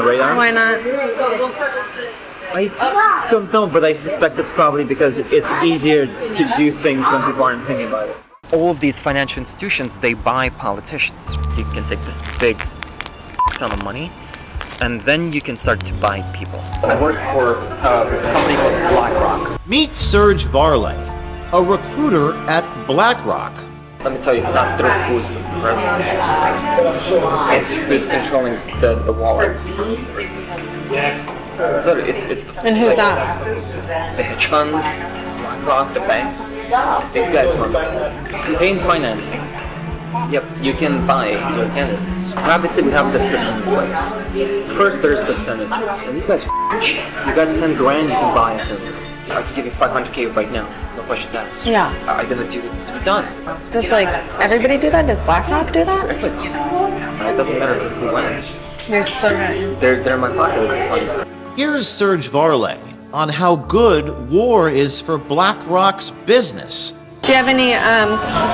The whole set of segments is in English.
the radar? Why not? I don't know, but I suspect it's probably because it's easier to do things when people aren't thinking about it. All of these financial institutions, they buy politicians. You can take this big ton of money, and then you can start to buy people. I work for a company called BlackRock. Meet Serge Varlay, a recruiter at BlackRock. Let me tell you, it's not through who's the president. It's who's controlling the wallet. So it's the, And who's that? the hedge funds, BlackRock, the banks. These guys run campaign financing. Yep, you can buy your candidates. Obviously, we have the system in place. First, there's the senators, and these guys are rich. You got 10 grand, you can buy a senator. I can give you 500K right now, no questions asked. Yeah. I'm gonna do this. We're done. Does like everybody do that? Does BlackRock do that? It doesn't matter who wins. You're still right. They're in my pocket at this point. Here's Serge Varlay on how good war is for BlackRock's business. Do you have any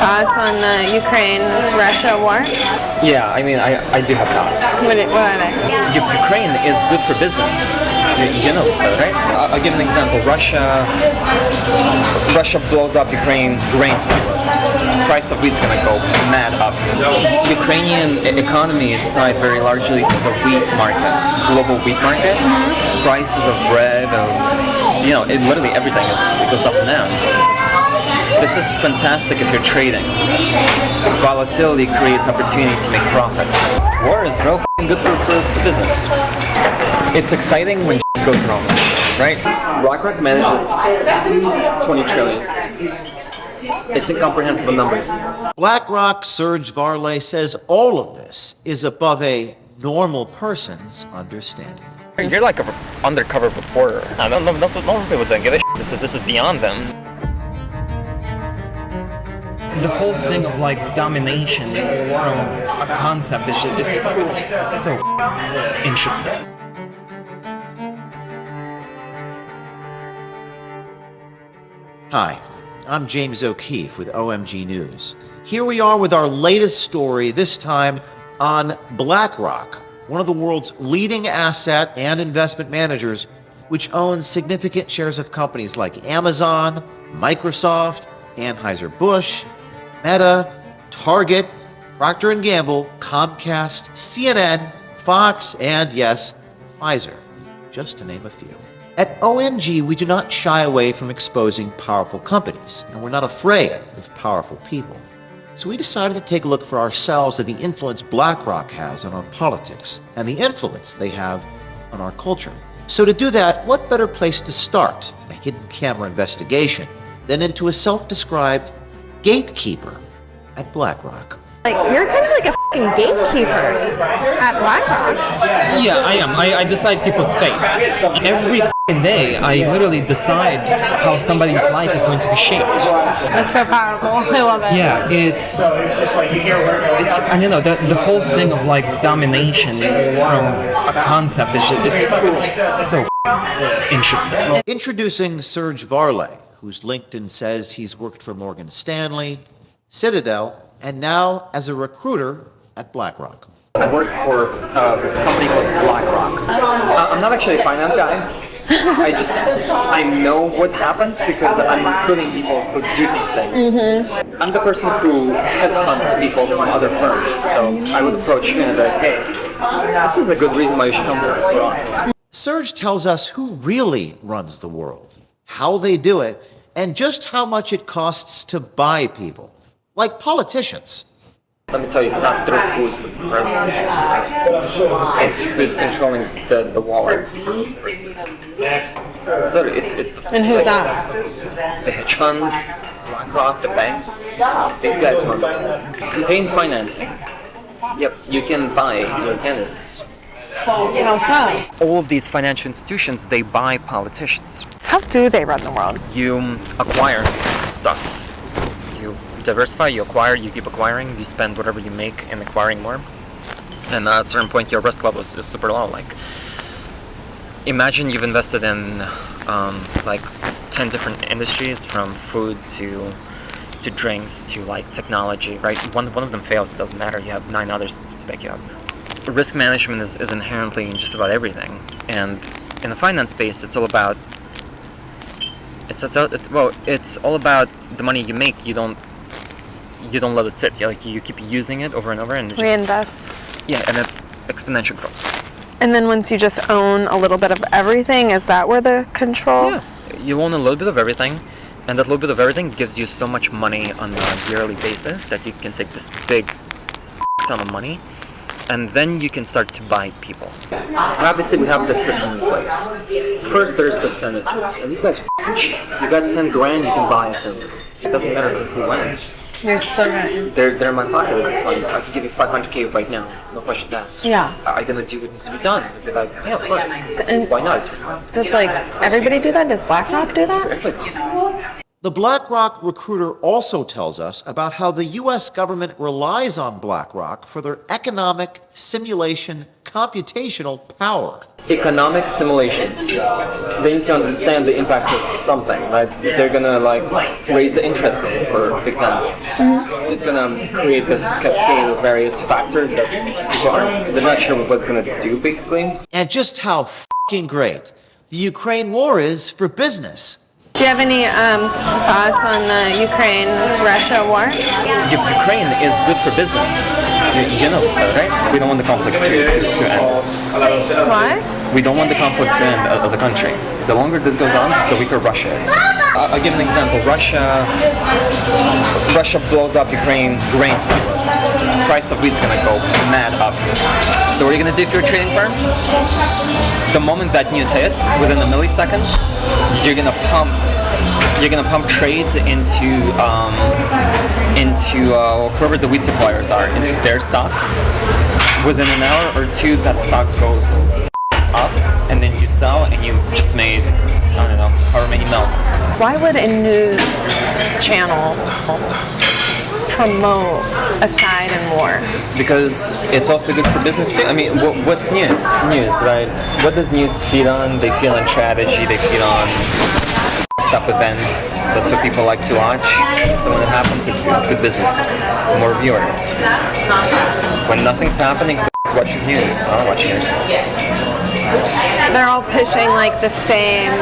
thoughts on the Ukraine-Russia war? Yeah, I mean, I do have thoughts. What are they? Ukraine is good for business. You know that, right? I'll give an example. Russia blows up Ukraine's grain silos. Price of wheat's gonna go mad up. Ukrainian economy is tied very largely to the wheat market, global wheat market. Prices of bread, literally everything it goes up and down. This is fantastic if you're trading. Volatility creates opportunity to make profit. War is real good for business. It's exciting when goes wrong, right? BlackRock manages 20 trillion. It's incomprehensible numbers. BlackRock Serge Varlay says all of this is above a normal person's understanding. You're like an undercover reporter. I don't know. Normal people don't give a shit. This is beyond them. The whole thing of like domination from a concept is it's so interesting. Hi, I'm James O'Keefe with OMG News. Here we are with our latest story, this time on BlackRock, one of the world's leading asset and investment managers, which owns significant shares of companies like Amazon, Microsoft, Anheuser-Busch, Meta, Target, Procter & Gamble, Comcast, CNN, Fox, and yes, Pfizer, just to name a few. At OMG, we do not shy away from exposing powerful companies, and we're not afraid of powerful people. So we decided to take a look for ourselves at the influence BlackRock has on our politics and the influence they have on our culture. So to do that, what better place to start a hidden camera investigation than into a self-described gatekeeper at BlackRock? Like, you're kind of like a fucking gatekeeper at BlackRock. Yeah, I am. I decide people's fates. Every fucking day, I literally decide how somebody's life is going to be shaped. That's so powerful. I love it. Yeah, it's I don't know, the whole thing of like domination from a concept is it's so interesting. Introducing Serge Varlay, whose LinkedIn says he's worked for Morgan Stanley, Citadel, and now as a recruiter at BlackRock. I work for a company called BlackRock. I'm not actually a finance guy. I know what happens because I'm recruiting people who do these things. I'm the person who headhunts people from other firms. So I would approach you and be like, hey, this is a good reason why you should come work for us. Serge tells us who really runs the world, how they do it, and just how much it costs to buy people, like politicians. Let me tell you, it's not through who's the president. It's who's controlling the wallet. So it's the, And who's that? the hedge funds, BlackRock, the banks. These guys run campaign financing. Yep, you can buy your candidates. How so? All of these financial institutions, they buy politicians. How do they run the world? You acquire stuff. You diversify, you acquire, you keep acquiring, you spend whatever you make in acquiring more. And at a certain point, your risk level is super low. Like, imagine you've invested in like 10 different industries, from food to drinks to like technology, right? One of them fails, it doesn't matter. You have 9 others to back you up. risk management is inherently in just about everything, and in the finance space, it's all about it's all about the money you make. You don't let it sit. You keep using it over and over, and it Reinvest. and it exponential growth. And then once you just own a little bit of everything, is that where the control? Yeah, you own a little bit of everything, and that little bit of everything gives you so much money on a yearly basis that you can take this big ton of money, and then you can start to buy people. Obviously, we have this system in place. First, there's the senators, and these guys are cheap. You got 10 grand, you can buy a senator. It doesn't matter who wins. You're still right. They're in my pocket at this point. I can give you 500K right now, no questions asked. Yeah. Are you gonna do what needs to be done? They'd be like, yeah, of course. And why not? does everybody do that? Does BlackRock do that? The BlackRock recruiter also tells us about how the U.S. government relies on BlackRock for their economic simulation computational power. Economic simulation. They need to understand the impact of something, right? They're gonna raise the interest rate, for example. It's gonna create this cascade of various factors that people they're not sure what it's gonna do, basically. And just how f***ing great the Ukraine war is for business. Do you have any thoughts on the Ukraine-Russia war? Ukraine is good for business. You know that, right? We don't want the conflict to end. Why? We don't want the conflict to end as a country. The longer this goes on, the weaker Russia is. I'll give an example. Russia blows up Ukraine's grain silos. The price of wheat's gonna go mad up. So what are you gonna do if you're a trading firm? The moment that news hits, within a millisecond, you're gonna pump trades into whoever the wheat suppliers are, into their stocks. Within an hour or two, that stock goes up, and then you sell, and you just made, I don't know, however many mil. Why would a news channel promote a side in war? Because it's also good for business too. I mean, what's news? News, right? What does news feed on? They feed on strategy, they feed on up events. That's what people like to watch. So when it happens, it's good business. More viewers. When nothing's happening, watches news. I don't watch news. They're all pushing the same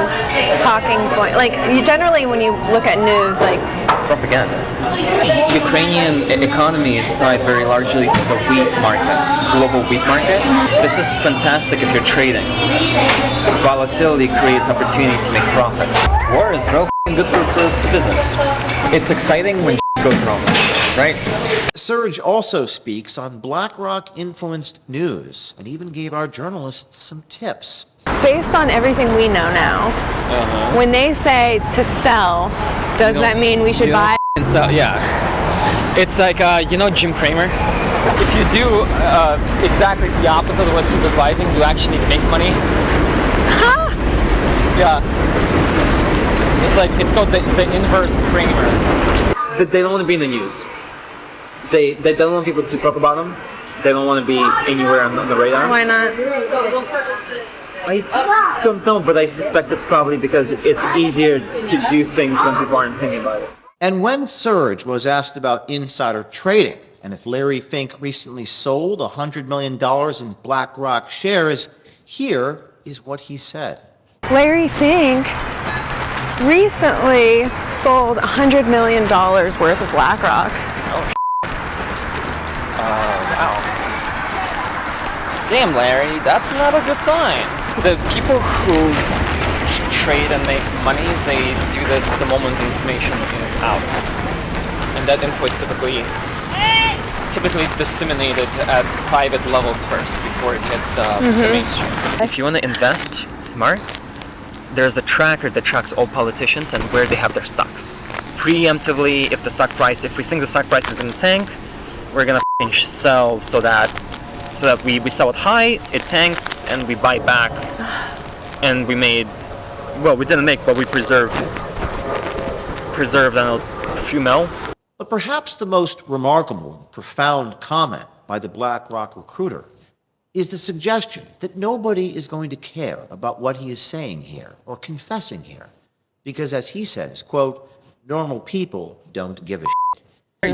talking point. You generally, when you look at news, it's propaganda. Ukrainian economy is tied very largely to the wheat market, global wheat market. This is fantastic if you're trading. Volatility creates opportunity to make profit. War is real good for business. It's exciting when goes wrong, right? Serge also speaks on BlackRock-influenced news and even gave our journalists some tips. based on everything we know now, when they say to sell, does that mean we should buy? And so, yeah. It's like, Jim Cramer. If you do exactly the opposite of what he's advising, you actually make money. Huh? Yeah. It's called the inverse Cramer. They don't want to be in the news. They don't want people to talk about them. They don't want to be anywhere on the radar. Why not? I don't know, but I suspect it's probably because it's easier to do things when people aren't thinking about it. And when Serge was asked about insider trading and if Larry Fink recently sold $100 million in BlackRock shares, here is what he said. Larry Fink recently sold $100 million worth of BlackRock. Wow. Damn, Larry, that's not a good sign. The people who trade and make money, they do this the moment the information is out. And that info is typically disseminated at private levels first before it hits the mainstream. If you want to invest smart, there's a tracker that tracks all politicians and where they have their stocks. Preemptively, if we think the stock price is going to tank, we're going to sell so that we sell it high, it tanks, and we buy back. And we didn't make, but we preserved a few mil. But perhaps the most remarkable and profound comment by the BlackRock recruiter is the suggestion that nobody is going to care about what he is saying here or confessing here. Because as he says, quote, normal people don't give a shit.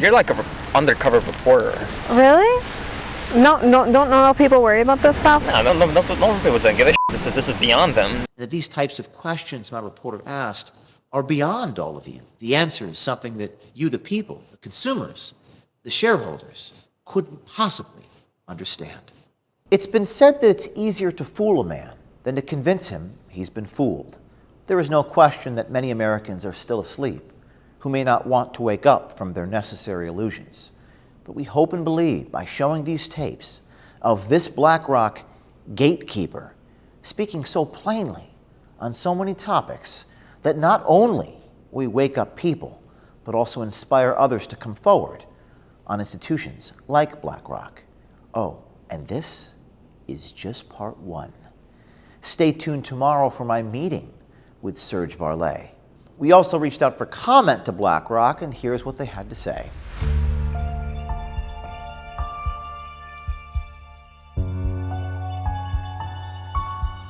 You're like an undercover reporter. Really? don't normal people worry about this stuff? No people don't give a shit. This is beyond them. That these types of questions my reporter asked are beyond all of you. The answer is something that you, the people, the consumers, the shareholders, couldn't possibly understand. It's been said that it's easier to fool a man than to convince him he's been fooled. There is no question that many Americans are still asleep, who may not want to wake up from their necessary illusions. But we hope and believe by showing these tapes of this BlackRock gatekeeper speaking so plainly on so many topics that not only we wake up people, but also inspire others to come forward on institutions like BlackRock. Oh, and this is just part one. Stay tuned tomorrow for my meeting with Serge Varlay. We also reached out for comment to BlackRock, and here's what they had to say.